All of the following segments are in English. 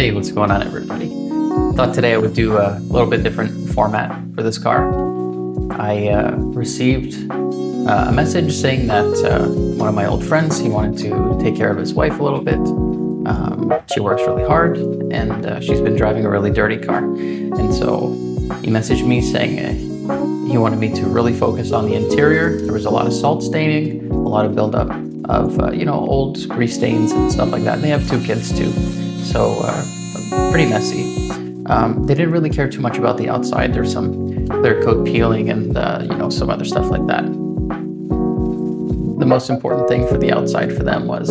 Hey, what's going on, everybody? Thought today I would do a little bit different format for this car. I received a message saying that one of my old friends, he wanted to take care of his wife a little bit. She works really hard and she's been driving a really dirty car. And so he messaged me saying he wanted me to really focus on the interior. There was a lot of salt staining, a lot of buildup of old grease stains and stuff like that. And they have 2 kids too, so pretty messy. They didn't really care too much about the outside. There's some clear coat peeling and some other stuff like that. The most important thing for the outside for them was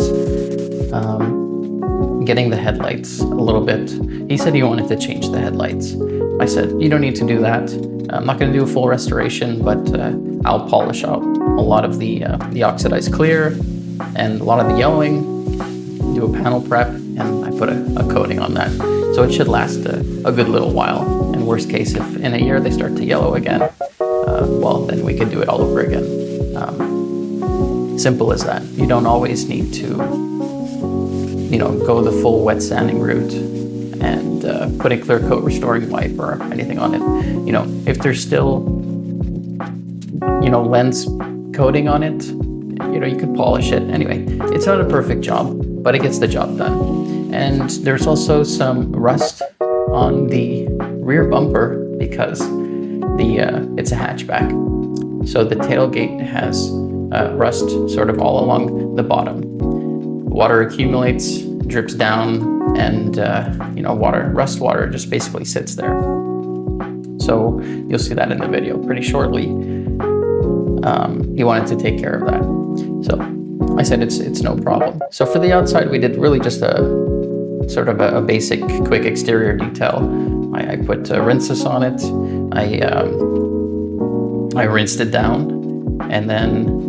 getting the headlights a little bit. He said he wanted to change the headlights. I said, you don't need to do that. I'm not going to do a full restoration, but I'll polish out a lot of the oxidized clear and a lot of the yellowing, do a panel prep, and I put a coating on that. So it should last a good little while. And worst case, if in a year they start to yellow again, well, then we can do it all over again. Simple as that. You don't always need to, go the full wet sanding route and put a clear coat restoring wipe or anything on it. If there's still, lens coating on it, you could polish it. Anyway, it's not a perfect job, but it gets the job done. And there's also some rust on the rear bumper because it's a hatchback. So the tailgate has rust sort of all along the bottom. Water accumulates, drips down, and rust water just basically sits there. So you'll see that in the video pretty shortly. He wanted to take care of that. So I said it's no problem. So for the outside, we did really just a sort of a basic quick exterior detail. I put rinses on it. I rinsed it down and then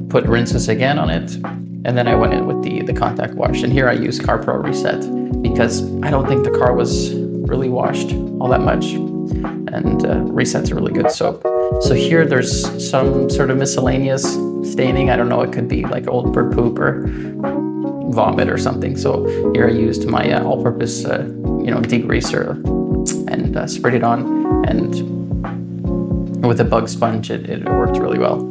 put rinses again on it. And then I went in with the contact wash. And here I used Car Pro Reset because I don't think the car was really washed all that much. And Reset's a really good soap. So here there's some sort of miscellaneous staining. I don't know, it could be like old bird poop or vomit or something. So here I used my all-purpose degreaser and sprayed it on. And with a bug sponge, it worked really well.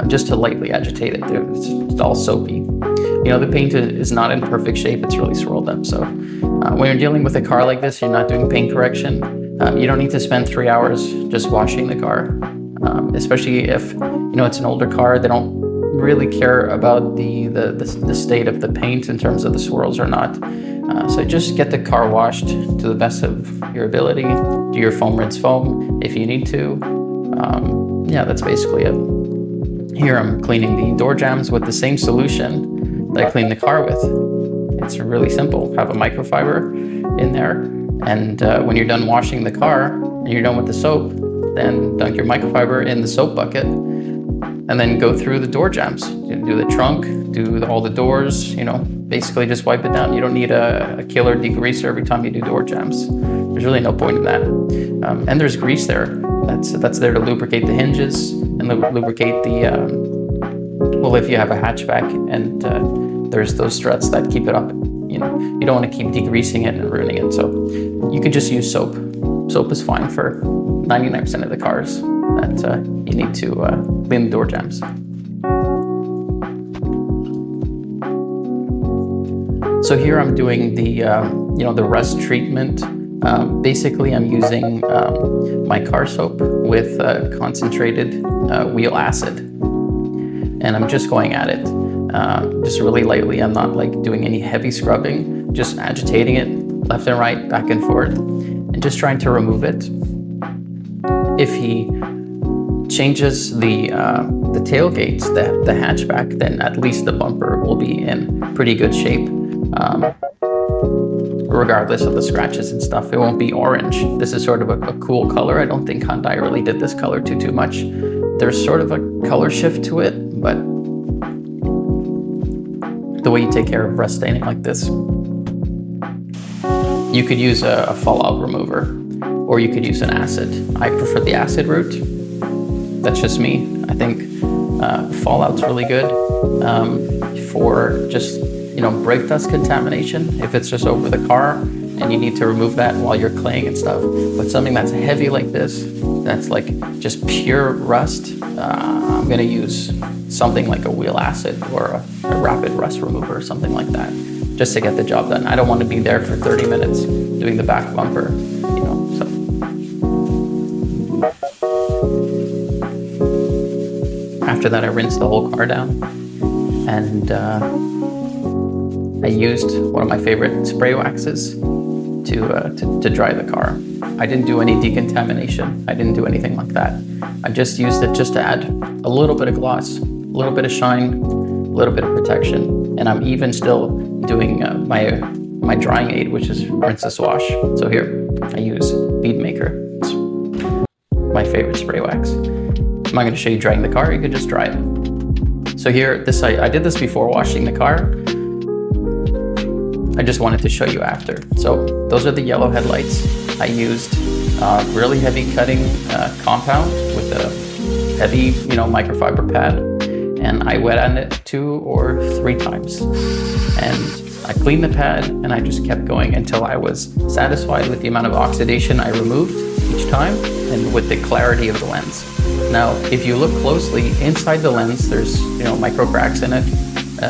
Just to lightly agitate it, it's all soapy. The paint is not in perfect shape. It's really swirled up. So when you're dealing with a car like this, you're not doing paint correction. You don't need to spend 3 hours just washing the car, especially if it's an older car. They don't really care about the state of the paint in terms of the swirls or not. So just get the car washed to the best of your ability. Do your foam rinse foam if you need to. That's basically it. Here I'm cleaning the door jambs with the same solution that I cleaned the car with. It's really simple. Have a microfiber in there, and when you're done washing the car and you're done with the soap, then dunk your microfiber in the soap bucket and then go through the door jambs. Do the trunk, do all the doors, basically just wipe it down. You don't need a killer degreaser every time you do door jambs. There's really no point in that. And there's grease there. That's there to lubricate the hinges and lubricate if you have a hatchback and there's those struts that keep it up. You don't want to keep degreasing it and ruining it. So you could just use soap. Soap is fine for 99% of the cars that you need to clean the door jambs. So here I'm doing the rust treatment. Basically, I'm using my car soap with concentrated wheel acid, and I'm just going at it, just really lightly. I'm not doing any heavy scrubbing, just agitating it left and right, back and forth, and just trying to remove it. If he changes the tailgate, the hatchback, then at least the bumper will be in pretty good shape. Regardless of the scratches and stuff, it won't be orange. This is sort of a cool color. I don't think Hyundai really did this color too much. There's sort of a color shift to it, but the way you take care of rust staining like this, you could use a fallout remover, or you could use an acid. I prefer the acid route. That's just me. I think fallout's really good for just brake dust contamination, if it's just over the car and you need to remove that while you're claying and stuff. But something that's heavy like this, that's like just pure rust, I'm gonna use something like a wheel acid or a rapid rust remover or something like that, just to get the job done. I don't want to be there for 30 minutes doing the back bumper, so. After that, I rinsed the whole car down, and I used one of my favorite spray waxes to dry the car. I didn't do any decontamination. I didn't do anything like that. I just used it just to add a little bit of gloss, a little bit of shine, a little bit of protection. And I'm even still doing my drying aid, which is rinse this wash. So here, I use Bead Maker. It's my favorite spray wax. I'm not gonna show you drying the car, you could just dry it. So here, I did this before washing the car. I just wanted to show you after. So those are the yellow headlights. I used really heavy cutting compound with a heavy, microfiber pad, and I wet on it 2 or 3 times. And I cleaned the pad, and I just kept going until I was satisfied with the amount of oxidation I removed each time and with the clarity of the lens. Now, if you look closely inside the lens, there's micro cracks in it.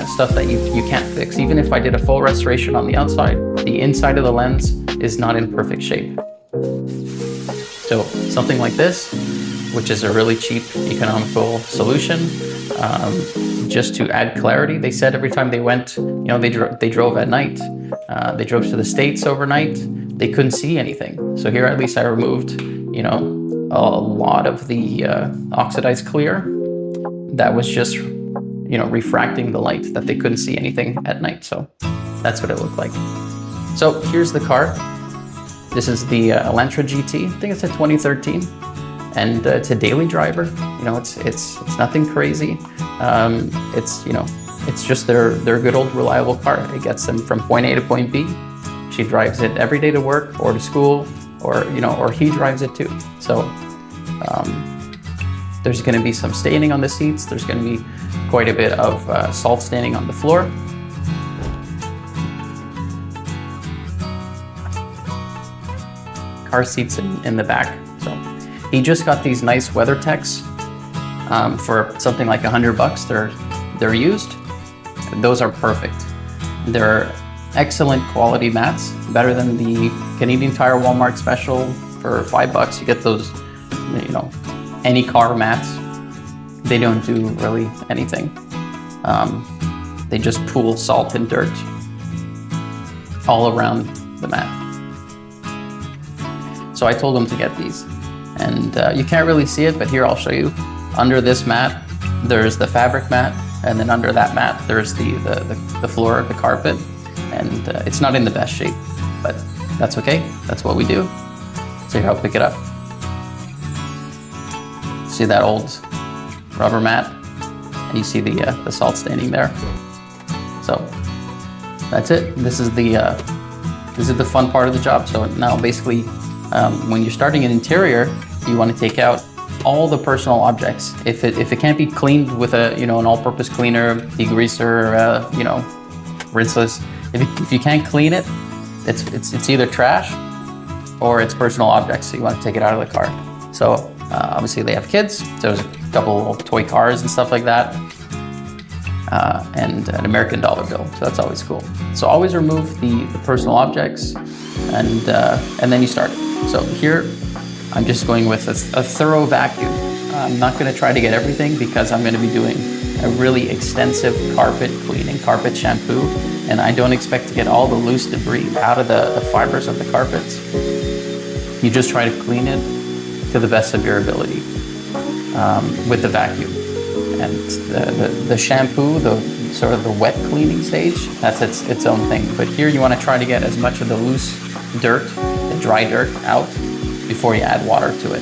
Stuff that you can't fix. Even if I did a full restoration on the outside, the inside of the lens is not in perfect shape. So something like this, which is a really cheap, economical solution, just to add clarity. They said every time they went, they drove at night. They drove to the States overnight. They couldn't see anything. So here, at least I removed, a lot of the oxidized clear that was just refracting the light, that they couldn't see anything at night. So that's what it looked like. So here's the car. This is the Elantra GT. I think it's a 2013, and it's a daily driver. It's nothing crazy. It's just their good old reliable car. It gets them from point A to point B. She drives it every day to work or to school, or he drives it too. So there's going to be some staining on the seats. There's going to be quite a bit of salt staining on the floor. Car seats in the back. So he just got these nice WeatherTechs for something like $100. They're used. Those are perfect. They're excellent quality mats, better than the Canadian Tire Walmart special for $5. You get those, any car mats. They don't do really anything. They just pool salt and dirt all around the mat. So I told them to get these, and you can't really see it, but here I'll show you. Under this mat, there's the fabric mat, and then under that mat, there's the floor, the carpet, and it's not in the best shape, but that's okay. That's what we do. So here, I'll pick it up. See that old rubber mat, and you see the salt staining there. So that's it. This is the fun part of the job. So now basically, when you're starting an interior, you want to take out all the personal objects. If it can't be cleaned with an all-purpose cleaner, degreaser, rinseless, if you can't clean it, it's either trash or it's personal objects. So you want to take it out of the car. So obviously they have kids. So there's a couple of toy cars and stuff like that, and an American dollar bill. So that's always cool. So always remove the personal objects, and then you start. So here, I'm just going with a thorough vacuum. I'm not going to try to get everything because I'm going to be doing a really extensive carpet cleaning, carpet shampoo, and I don't expect to get all the loose debris out of the fibers of the carpets. You just try to clean it to the best of your ability with the vacuum. And the shampoo, the sort of the wet cleaning stage, that's its own thing. But here you want to try to get as much of the loose dirt, the dry dirt, out before you add water to it.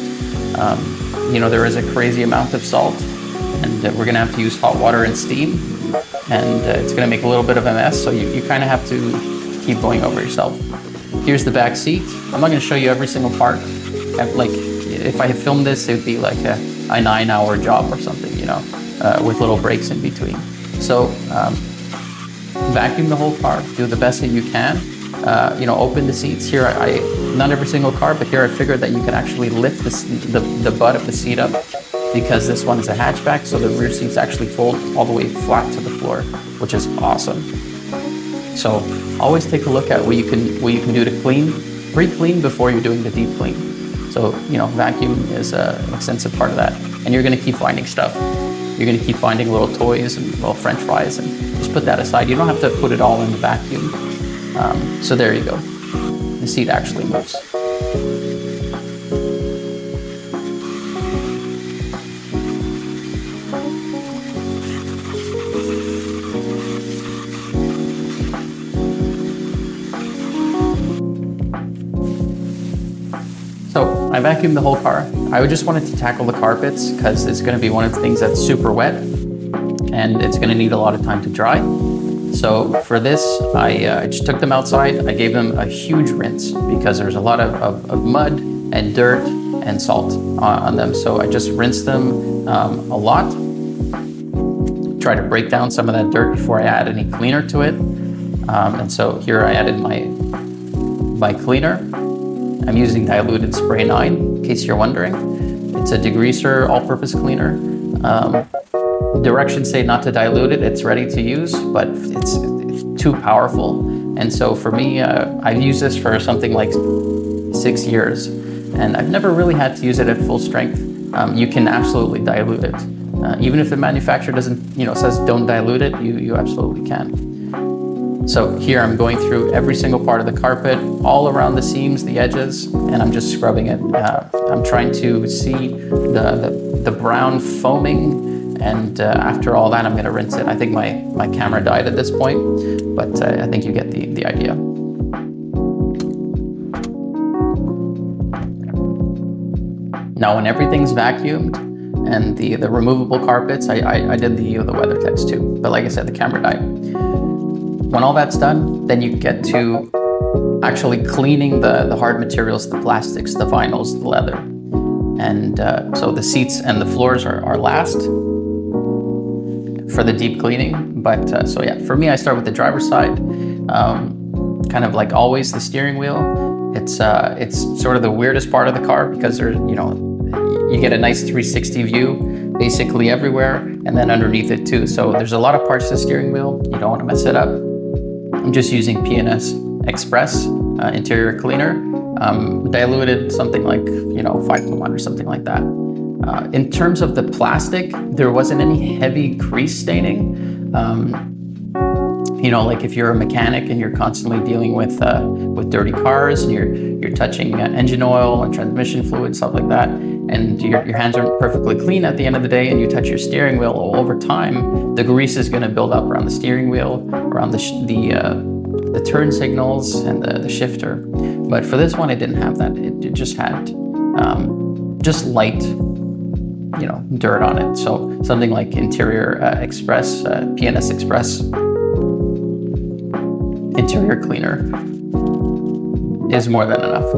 There is a crazy amount of salt, and we're going to have to use hot water and steam, and it's going to make a little bit of a mess, so you kind of have to keep going over yourself. Here's the back seat. I'm not going to show you every single part. If I had filmed this, it would be like a 9-hour job or something, with little breaks in between. So vacuum the whole car, do the best that you can. Open the seats. Here, not every single car, but here I figured that you can actually lift the butt of the seat up, because this one is a hatchback, so the rear seats actually fold all the way flat to the floor, which is awesome. So always take a look at what you can do to clean, pre-clean before you're doing the deep clean. So, vacuum is an extensive part of that. And you're gonna keep finding stuff. You're gonna keep finding little toys and little French fries, and just put that aside. You don't have to put it all in the vacuum. So there you go. The seat actually moves. So I vacuumed the whole car. I just wanted to tackle the carpets because it's going to be one of the things that's super wet and it's going to need a lot of time to dry. So for this, I just took them outside. I gave them a huge rinse because there's a lot of mud and dirt and salt on them. So I just rinsed them a lot. Try to break down some of that dirt before I add any cleaner to it. And so here I added my cleaner. I'm using diluted spray 9, in case you're wondering. It's a degreaser all-purpose cleaner. Directions say not to dilute it. It's ready to use, but it's too powerful. And so for me, I've used this for something like 6 years, and I've never really had to use it at full strength. You can absolutely dilute it. Even if the manufacturer doesn't, says don't dilute it, you absolutely can. So here I'm going through every single part of the carpet, all around the seams, the edges, and I'm just scrubbing it. I'm trying to see the brown foaming, and after all that, I'm going to rinse it. I think my camera died at this point, but I think you get the idea. Now, when everything's vacuumed and the removable carpets, I did the WeatherTex too, but like I said, the camera died. When all that's done, then you get to actually cleaning the hard materials, the plastics, the vinyls, the leather. And so the seats and the floors are last for the deep cleaning. But so yeah, for me, I start with the driver's side. Kind of like always, the steering wheel. It's sort of the weirdest part of the car because there's, you get a nice 360 view basically everywhere, and then underneath it too. So there's a lot of parts to the steering wheel. You don't want to mess it up. I'm just using P&S Express interior cleaner, diluted something like 5-to-1 or something like that. In terms of the plastic, there wasn't any heavy grease staining. Like if you're a mechanic and you're constantly dealing with dirty cars and you're touching engine oil and transmission fluid, stuff like that, and your hands aren't perfectly clean at the end of the day, and you touch your steering wheel, over time, the grease is going to build up around the steering wheel, around the turn signals and the shifter. But for this one, it didn't have that. It just had just light, dirt on it. So something like Interior Express, P&S Express interior cleaner is more than enough.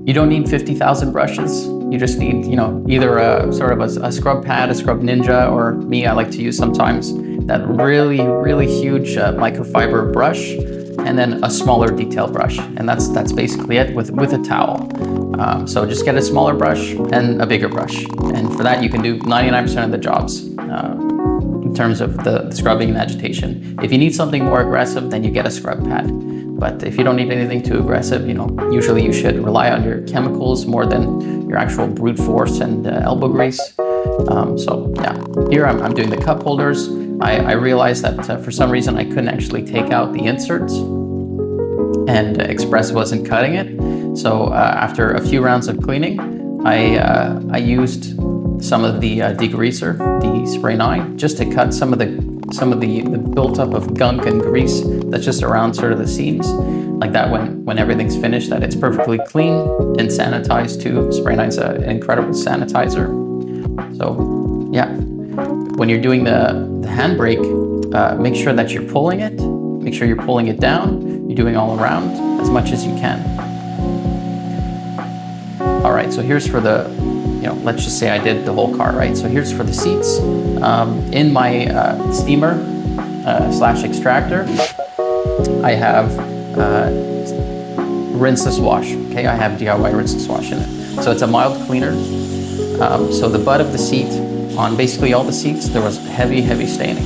You don't need 50,000 brushes. You just need, either a scrub pad, a scrub ninja, or me, I like to use sometimes that really, really huge microfiber brush, and then a smaller detail brush. And that's basically it with a towel. So just get a smaller brush and a bigger brush. And for that, you can do 99% of the jobs in terms of the scrubbing and agitation. If you need something more aggressive, then you get a scrub pad. But if you don't need anything too aggressive, usually you should rely on your chemicals more than your actual brute force and elbow grease. So yeah, here I'm doing the cup holders. I realized that for some reason I couldn't actually take out the inserts, and Express wasn't cutting it. So after a few rounds of cleaning, I used some of the degreaser, the spray 9, just to cut some of the built-up of gunk and grease that's just around sort of the seams, like that. When everything's finished, that it's perfectly clean and sanitized too. Spray 9's an incredible sanitizer. So yeah, when you're doing the handbrake, make sure that you're pulling it. Make sure you're pulling it down. You're doing all around as much as you can. All right, so here's for the, let's just say I did the whole car, right? So here's for the seats. In my steamer slash extractor, I have rinseless wash. Okay, I have DIY rinseless wash in it. So it's a mild cleaner. So the butt of the seat, on basically all the seats, there was heavy staining.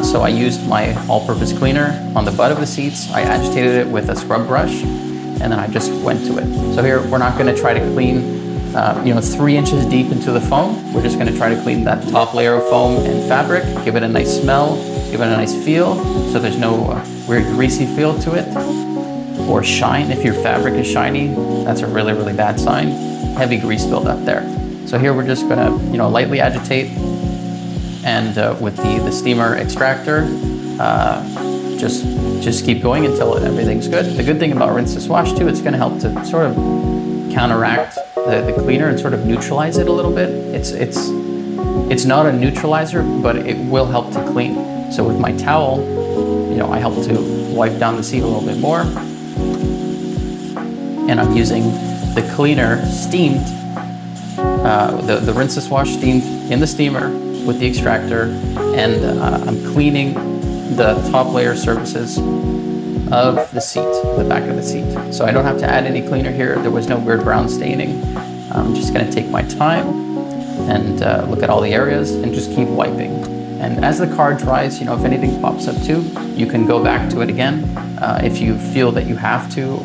So I used my all-purpose cleaner on the butt of the seats. I agitated it with a scrub brush, and then I just went to it. So here, we're not gonna try to clean 3 inches deep into the foam. We're just gonna try to clean that top layer of foam and fabric, give it a nice smell, give it a nice feel, so there's no weird greasy feel to it, or shine. If your fabric is shiny, that's a really bad sign. Heavy grease buildup there. So here we're just gonna, lightly agitate, and with the steamer extractor, just keep going until everything's good. The good thing about rinseless wash too, it's gonna help to sort of counteract the cleaner and sort of neutralize it a little bit. It's not a neutralizer, but it will help to clean. So with my towel, I help to wipe down the seat a little bit more. And I'm using the cleaner steamed, the rinseless wash steamed in the steamer with the extractor, and I'm cleaning the top layer surfaces of the seat, the back of the seat. So I don't have to add any cleaner here. There was no weird brown staining. I'm just gonna take my time and look at all the areas and just keep wiping. And as the car dries, if anything pops up too, you can go back to it again if you feel that you have to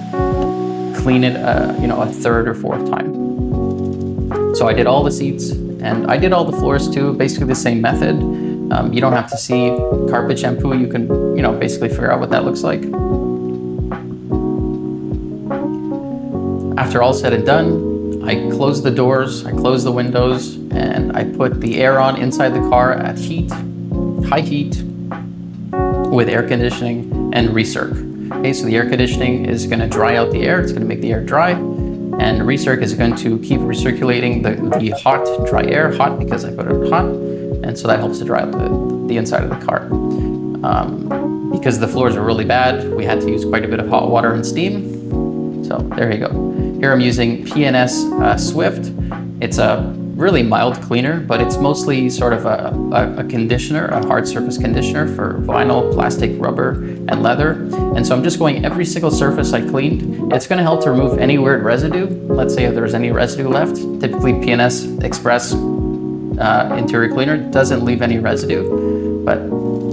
clean it, a third or fourth time. So I did all the seats, and I did all the floors too, basically the same method. You don't have to see carpet shampoo. You can, basically figure out what that looks like. After all said and done, I closed the doors, I closed the windows, and I put the air on inside the car at high heat, with air conditioning and recirc. Okay, so the air conditioning is gonna dry out the air, it's gonna make the air dry, and recirc is going to keep recirculating the hot, dry air, hot because I put it hot, and so that helps to dry out the inside of the car. Because the floors are really bad, we had to use quite a bit of hot water and steam. So there you go. Here I'm using P&S Swift. It's a really mild cleaner, but it's mostly sort of a conditioner, a hard surface conditioner for vinyl, plastic, rubber, and leather. And so I'm just going every single surface I cleaned. It's gonna help to remove any weird residue. Let's say if there's any residue left. Typically P&S Express interior cleaner doesn't leave any residue. But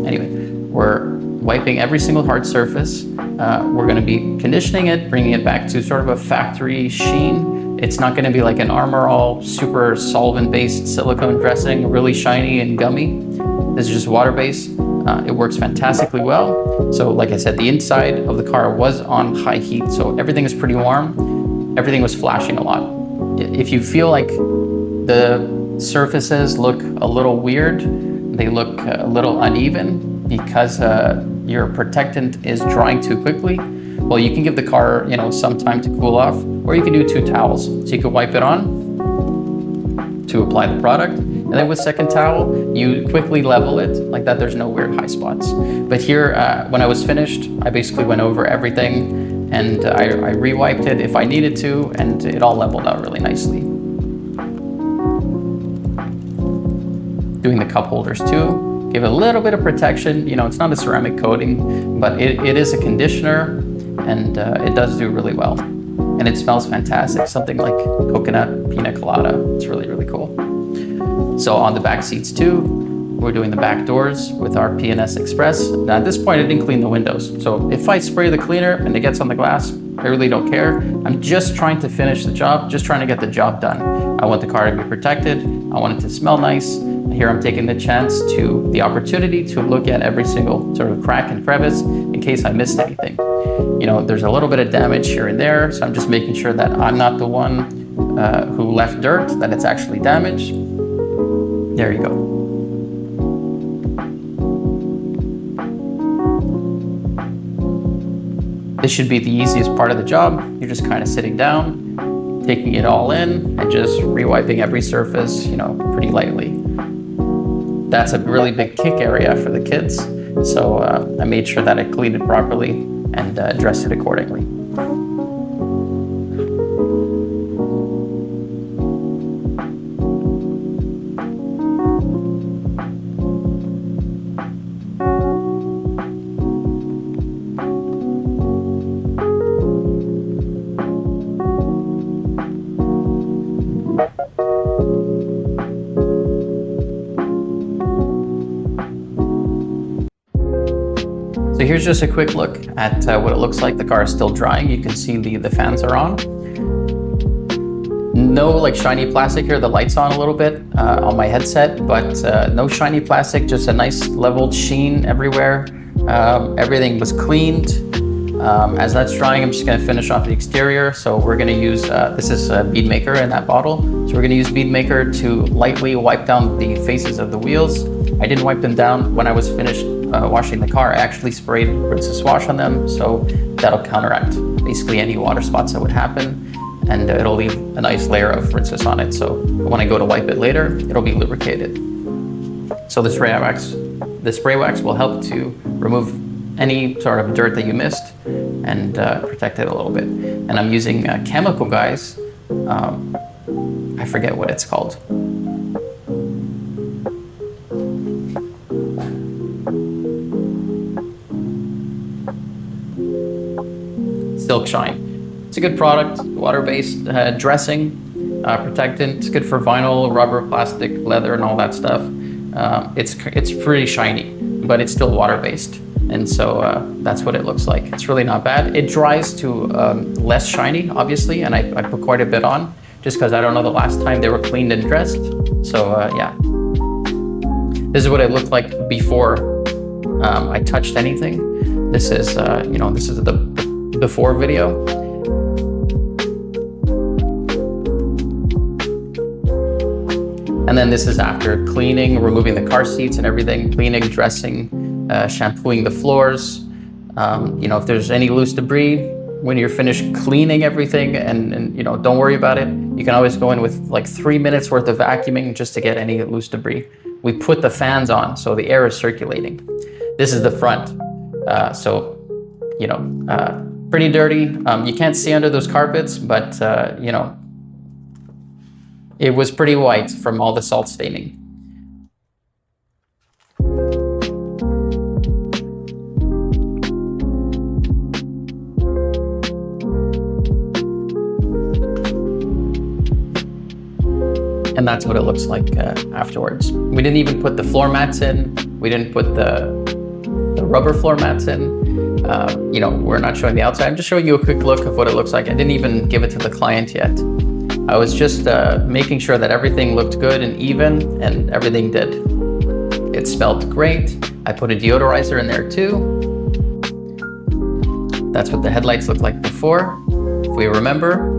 anyway, we're wiping every single hard surface. We're gonna be conditioning it, bringing it back to sort of a factory sheen. It's not gonna be like an Armor All super solvent-based silicone dressing, really shiny and gummy. This is just water-based. It works fantastically well. So like I said, the inside of the car was on high heat, so everything is pretty warm. Everything was flashing a lot. If you feel like the surfaces look a little weird, they look a little uneven because your protectant is drying too quickly, well, you can give the car, some time to cool off, or you can do 2 towels. So you can wipe it on to apply the product, and then with second towel, you quickly level it like that. There's no weird high spots. But here, when I was finished, I basically went over everything, and I re-wiped it if I needed to, and it all leveled out really nicely. Doing the cup holders too, give it a little bit of protection. It's not a ceramic coating, but it is a conditioner, and it does do really well. And it smells fantastic, something like coconut pina colada. It's really cool. So on the back seats too, we're doing the back doors with our P&S Express. Now at this point, I didn't clean the windows. So if I spray the cleaner and it gets on the glass, I really don't care. I'm just trying to finish the job, just trying to get the job done. I want the car to be protected. I want it to smell nice. Here I'm taking the opportunity to look at every single sort of crack and crevice in case I missed anything. There's a little bit of damage here and there, so I'm just making sure that I'm not the one who left dirt, that it's actually damaged. There you go. This should be the easiest part of the job. You're just kind of sitting down, taking it all in, and just re-wiping every surface, pretty lightly. that's a really big kick area for the kids. So I made sure that I cleaned it properly and dressed it accordingly. So here's just a quick look at what it looks like. The car is still drying. You can see the fans are on. No like shiny plastic here. The light's on a little bit on my headset, but no shiny plastic, just a nice leveled sheen everywhere. Everything was cleaned. As that's drying, I'm just gonna finish off the exterior. So we're gonna use, this is a bead maker in that bottle. So we're gonna use bead maker to lightly wipe down the faces of the wheels. I didn't wipe them down when I was finished washing the car. I actually sprayed rinse wash on them, so that'll counteract basically any water spots that would happen, and it'll leave a nice layer of rinse on it. So when I go to wipe it later, it'll be lubricated. So the spray wax will help to remove any sort of dirt that you missed and protect it a little bit. And I'm using Chemical Guys. I forget what it's called. Silk Shine. It's a good product, water-based dressing, protectant. It's good for vinyl, rubber, plastic, leather, and all that stuff. It's pretty shiny, but it's still water-based. And so that's what it looks like. It's really not bad. It dries to less shiny, obviously, and I put quite a bit on, just because I don't know the last time they were cleaned and dressed. So yeah, this is what it looked like before I touched anything. This is, this is the before video. And then this is after cleaning, removing the car seats and everything, cleaning, dressing, shampooing the floors. If there's any loose debris, when you're finished cleaning everything and don't worry about it, you can always go in with like 3 minutes worth of vacuuming just to get any loose debris. We put the fans on so the air is circulating. This is the front. Pretty dirty. You can't see under those carpets, but it was pretty white from all the salt staining. And that's what it looks like afterwards. We didn't even put the floor mats in. We didn't put the rubber floor mats in. We're not showing the outside. I'm just showing you a quick look of what it looks like. I didn't even give it to the client yet. I was just making sure that everything looked good and even, and everything did. It smelled great. I put a deodorizer in there too. That's what the headlights looked like before, if we remember.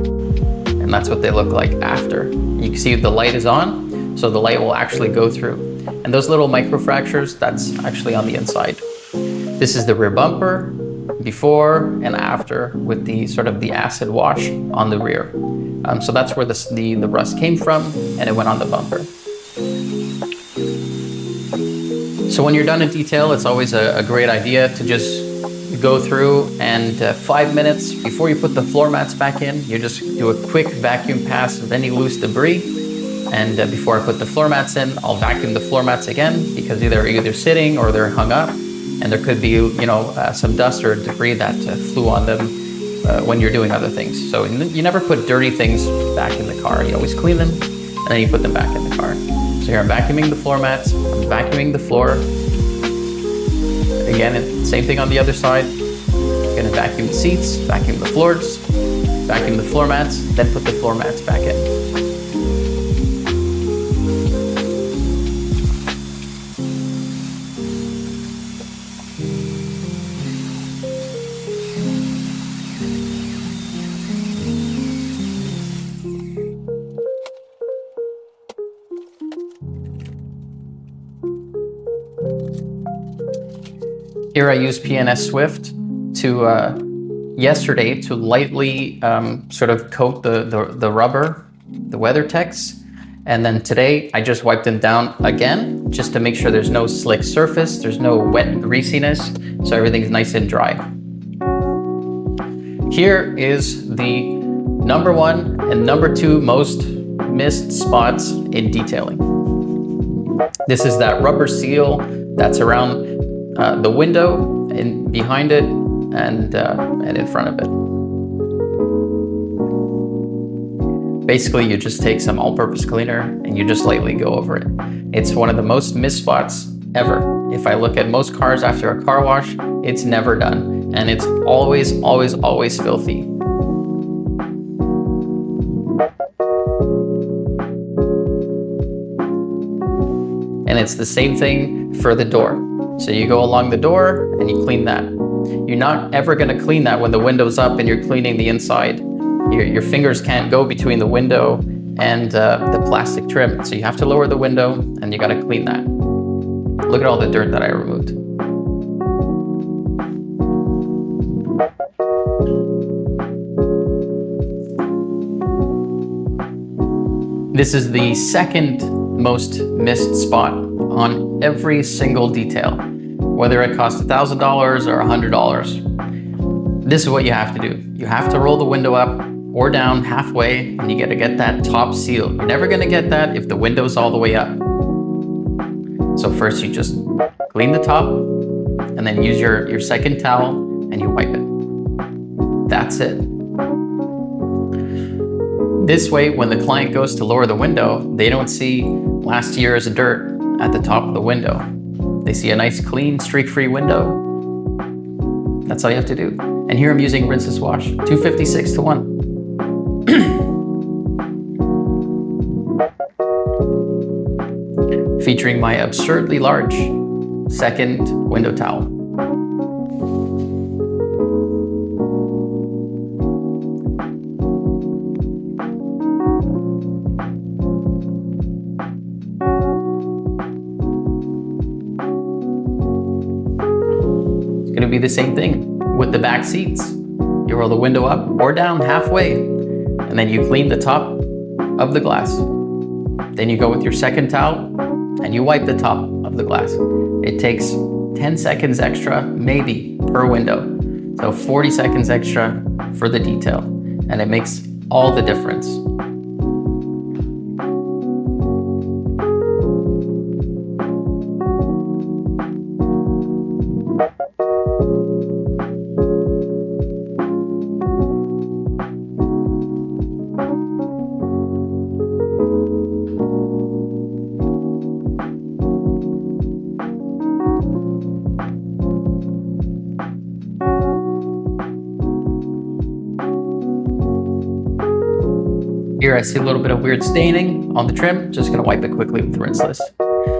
And that's what they look like after. You can see the light is on, so the light will actually go through. And those little micro fractures, that's actually on the inside. This is the rear bumper, before and after, with the sort of the acid wash on the rear. So that's where the rust came from, and it went on the bumper. So when you're done in detail, it's always a great idea to just go through and 5 minutes before you put the floor mats back in, you just do a quick vacuum pass of any loose debris. And before I put the floor mats in, I'll vacuum the floor mats again, because they're either sitting or they're hung up, and there could be some dust or debris that flew on them when you're doing other things. So you never put dirty things back in the car. You always clean them and then you put them back in the car. So here I'm vacuuming the floor mats, I'm vacuuming the floor. Again, same thing on the other side. Gonna vacuum the seats, vacuum the floors, vacuum the floor mats, then put the floor mats back in. Here I use P&S Swift to yesterday to lightly sort of coat the rubber, the WeatherTex, And then today I just wiped them down again, just to make sure there's no slick surface, there's no wet greasiness, so everything's nice and dry. Here is the number 1 and number 2 most missed spots in detailing. This is that rubber seal that's around the window and behind it and in front of it. Basically, you just take some all-purpose cleaner and you just lightly go over it. It's one of the most missed spots ever. If I look at most cars after a car wash, it's never done. And it's always, always, always filthy. And it's the same thing for the door. So you go along the door and you clean that. You're not ever gonna clean that when the window's up and you're cleaning the inside. Your fingers can't go between the window and the plastic trim. So you have to lower the window and you gotta clean that. Look at all the dirt that I removed. This is the second most missed spot on every single detail, whether it costs $1,000 or $100. This is what you have to do. You have to roll the window up or down halfway, and you gotta get that top seal. You're never gonna get that if the window's all the way up. So first you just clean the top, and then use your second towel, and you wipe it. That's it. This way, when the client goes to lower the window, they don't see last year's dirt at the top of the window. They see a nice, clean, streak-free window. That's all you have to do. And here I'm using rinseless wash, 256 to 1. Featuring my absurdly large second window towel. It's gonna be the same thing with the back seats. You roll the window up or down halfway, and then you clean the top of the glass. Then you go with your second towel and you wipe the top of the glass. It takes 10 seconds extra, maybe, per window. So 40 seconds extra for the detail, and it makes all the difference. Here I see a little bit of weird staining on the trim. Just gonna wipe it quickly with rinseless.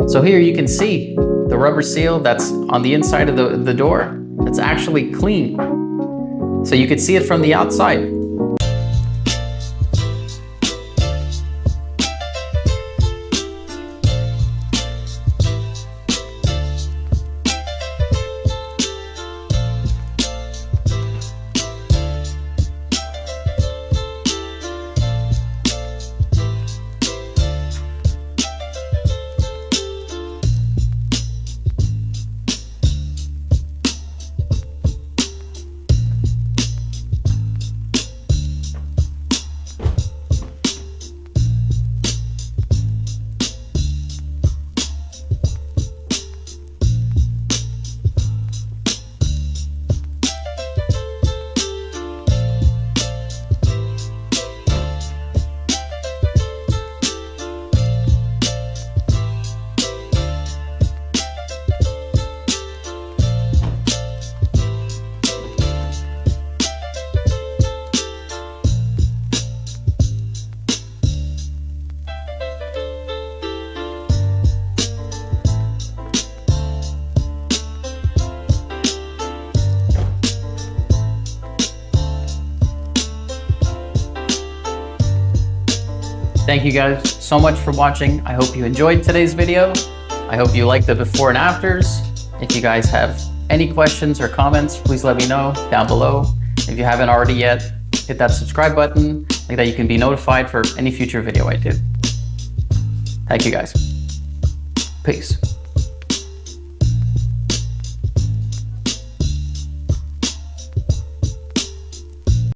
So here you can see the rubber seal that's on the inside of the door. That's actually clean. So you can see it from the outside. Thank you guys so much for watching. I hope you enjoyed today's video. I hope you liked the before and afters. If you guys have any questions or comments, please let me know down below. If you haven't already yet, hit that subscribe button, like that you can be notified for any future video I do. Thank you guys. Peace.